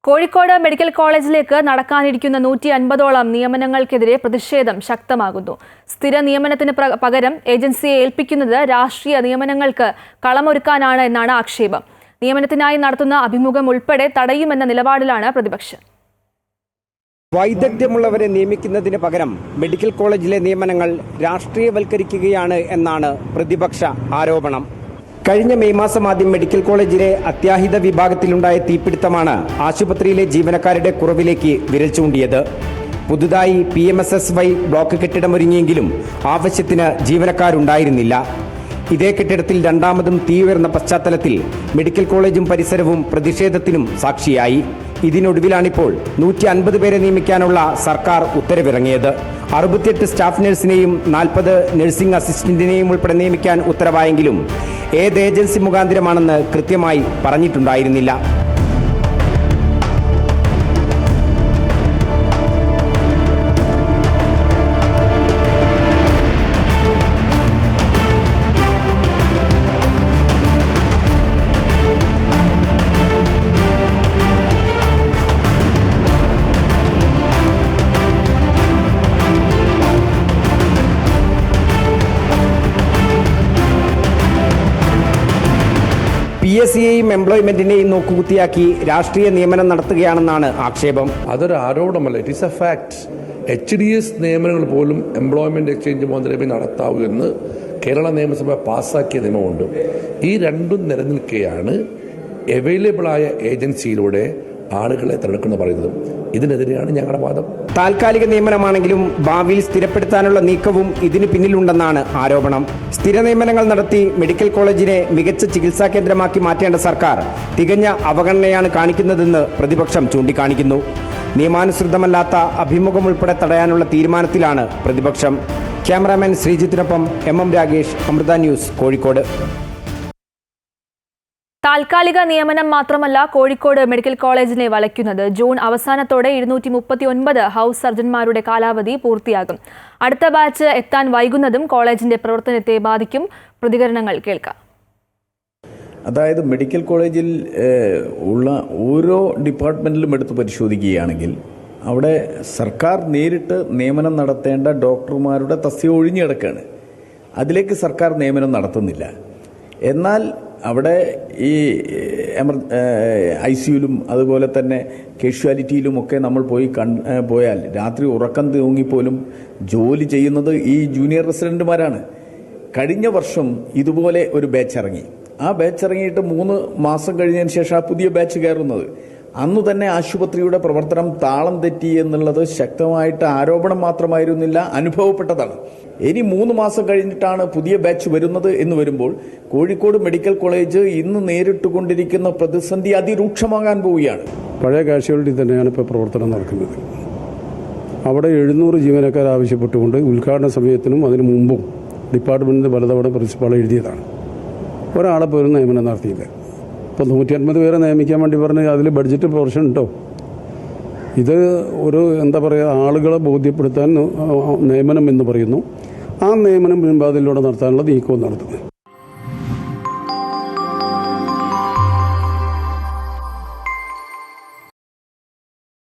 Kozhikode medical കോളേജിലേക്ക് നടക്കാനിരിക്കുന്ന 150ഓളം നിയമനങ്ങൾക്കെതിരെ പ്രതിഷേധം ശക്തമാകുന്നു. സ്ഥിര നിയമനത്തിന് പകരം ഏജൻസിയെ ഏൽപ്പിക്കുന്നത് രാഷ്ട്രീയ നിയമനങ്ങൾക്ക് കളമൊരുക്കാനാണ് എന്നാണ് ആക്ഷേപം. നിയമനത്തിനായി നടത്തുന്ന അഭിമുഖം ഉൾപ്പെടെ തടയുമെന്ന നിലപാടിലാണ് പ്രതിപക്ഷം. വൈദഗ്ധ്യമുള്ളവരെ നിയമിക്കുന്നതിന് പകരം മെഡിക്കൽ കോളേജിലെ നിയമനങ്ങൾ രാഷ്ട്രീയവൽക്കരിക്കുകയാണ് എന്നാണ് പ്രതിപക്ഷ ആരോപണം. കഴിഞ്ഞ മെയ് മാസം ആദ്യം മെഡിക്കൽ കോളേജിലെ അത്യാഹിത വിഭാഗത്തിലുണ്ടായ തീപിടുത്തമാണ് ആശുപത്രിയിലെ ജീവനക്കാരുടെ കുറവിലേക്ക് വിരൽ ചൂണ്ടിയത്. പുതുതായി PMSSY ബ്ലോക്ക് കെട്ടിടമൊരുങ്ങിയെങ്കിലും ആവശ്യത്തിന് ജീവനക്കാരുണ്ടായിരുന്നില്ല. ഇതേ കെട്ടിടത്തിൽ രണ്ടാമതും തീ ഉയർന്ന പശ്ചാത്തലത്തിൽ മെഡിക്കൽ കോളേജും പരിസരവും പ്രതിഷേധത്തിനും സാക്ഷിയായി. ഇതിനൊടുവിലാണിപ്പോൾ 150 പേരെ നിയമിക്കാനുള്ള സർക്കാർ ഉത്തരവിറങ്ങിയത്. 68 സ്റ്റാഫ് നഴ്സിനെയും 40 നഴ്സിംഗ് അസിസ്റ്റന്റിനെയും ഉൾപ്പെടെ നിയമിക്കാൻ ഉത്തരവായെങ്കിലും ഏത് ഏജൻസി മുഖാന്തരമാണെന്ന് കൃത്യമായി പറഞ്ഞിട്ടുണ്ടായിരുന്നില്ല. PSCയെയും എംപ്ലോയ്മെന്റിനെയും നോക്കുകുത്തിയാക്കി രാഷ്ട്രീയ നിയമനം നടത്തുകയാണെന്നാണ് ആക്ഷേപം. അതൊരു ആരോപണമല്ല, it is a fact. HDS നിയമനങ്ങൾ പോലും എംപ്ലോയ്മെന്റ് എക്സ്ചേഞ്ച് മുഖാന്തരമേ നടത്താവൂ എന്ന് കേരള നിയമസഭ പാസ്സാക്കിയ നിയമമുണ്ട്. ഈ രണ്ടും നിലനിൽക്കെയാണ് അവൈലബിളായ ഏജൻസിയിലൂടെ ആളുകളെ തിരഞ്ഞെടുക്കുന്നത് പറയുന്നത്. ഇതിനെതിരെയാണ് ഞങ്ങളുടെ വാദം. താൽക്കാലിക നിയമനമാണെങ്കിലും ഭാവിയിൽ സ്ഥിരപ്പെടുത്താനുള്ള നീക്കവും ഇതിന് പിന്നിലുണ്ടെന്നാണ് ആരോപണം. സ്ഥിര നിയമനങ്ങൾ നടത്തി മെഡിക്കൽ കോളേജിനെ മികച്ച ചികിത്സാ കേന്ദ്രമാക്കി മാറ്റേണ്ട സർക്കാർ തികഞ്ഞ അവഗണനയാണ് കാണിക്കുന്നതെന്ന് പ്രതിപക്ഷം ചൂണ്ടിക്കാണിക്കുന്നു. നിയമാനുസൃതമല്ലാത്ത അഭിമുഖം ഉൾപ്പെടെ തടയാനുള്ള തീരുമാനത്തിലാണ് പ്രതിപക്ഷം. ക്യാമറാമാൻ ശ്രീജിത്തിനൊപ്പം MM രാഗേഷ്, അമൃത ന്യൂസ്, കോഴിക്കോട്. താൽക്കാലിക നിയമനം മാത്രമല്ല കോഴിക്കോട് മെഡിക്കൽ കോളേജിനെ വലയ്ക്കുന്നത്. ജൂൺ അവസാനത്തോടെ 239 ഹൗസ് സർജന്മാരുടെ കാലാവധി പൂർത്തിയാകും. അടുത്ത ബാച്ച് എത്താൻ വൈകുന്നതും കോളേജിന്റെ പ്രവർത്തനത്തെ ബാധിക്കും. പ്രതികരണങ്ങൾ കേൾക്കാം. അതായത് മെഡിക്കൽ കോളേജിൽ ഉള്ള ഓരോ ഡിപ്പാർട്ട്മെന്റിലും എടുത്ത് പരിശോധിക്കുകയാണെങ്കിൽ അവിടെ സർക്കാർ നേരിട്ട് നിയമനം നടത്തേണ്ട ഡോക്ടർമാരുടെ തസ്തിക ഒഴിഞ്ഞു കിടക്കുകയാണ്. അതിലേക്ക് സർക്കാർ നിയമനം നടത്തുന്നില്ല. എന്നാൽ അവിടെ ഈ ICUലും അതുപോലെ തന്നെ കാഷ്വാലിറ്റിയിലുമൊക്കെ നമ്മൾ പോയാൽ രാത്രി ഉറക്കം തൂങ്ങിപ്പോലും ജോലി ചെയ്യുന്നത് ഈ ജൂനിയർ റെസിഡന്റുമാരാണ്. കഴിഞ്ഞ വർഷം ഇതുപോലെ ഒരു ബാച്ച് ഇറങ്ങി. ആ ബാച്ച് ഇറങ്ങിയിട്ട് 3 മാസം കഴിഞ്ഞതിന് ശേഷം ആ പുതിയ ബാച്ച് കയറുന്നത്. അന്നു തന്നെ ആശുപത്രിയുടെ പ്രവർത്തനം താളം തെറ്റി എന്നുള്ളത് ശക്തമായിട്ട് ആരോപണം മാത്രമായിരുന്നില്ല, അനുഭവപ്പെട്ടതാണ്. ഇനി 3 മാസം കഴിഞ്ഞിട്ടാണ് പുതിയ ബാച്ച് വരുന്നത് എന്ന് വരുമ്പോൾ കോഴിക്കോട് മെഡിക്കൽ കോളേജ് ഇന്ന് നേരിട്ടുകൊണ്ടിരിക്കുന്ന പ്രതിസന്ധി അതിരൂക്ഷമാകാൻ പോവുകയാണ്. പഴയ കാഷ്വാലിറ്റി തന്നെയാണ് ഇപ്പോൾ പ്രവർത്തനം നടക്കുന്നത്. അവിടെ 700 ജീവനക്കാർ ആവശ്യപ്പെട്ടുകൊണ്ട് ഉദ്ഘാടന സമയത്തിനും അതിനു മുമ്പും ഡിപ്പാർട്ട്മെന്റിന്റെ പലതവണ പ്രിൻസിപ്പാൾ എഴുതിയതാണ്. ഒരാളെ പോലും നിയമനം നടത്തിയില്ല. ഇപ്പോൾ 150 പേരെ നിയമിക്കാൻ വേണ്ടി പറഞ്ഞ് അതിൽ ബഡ്ജറ്റ് പോർഷൻ ഉണ്ടോ? ഇത് ഒരു ആളുകളെ ബോധ്യപ്പെടുത്താൻ നിയമനം എന്ന് പറയുന്നു. ആ നിയമനം പിൻവാതിലൂടെ നടത്താനുള്ള നീക്കവും നടത്തുന്നത്.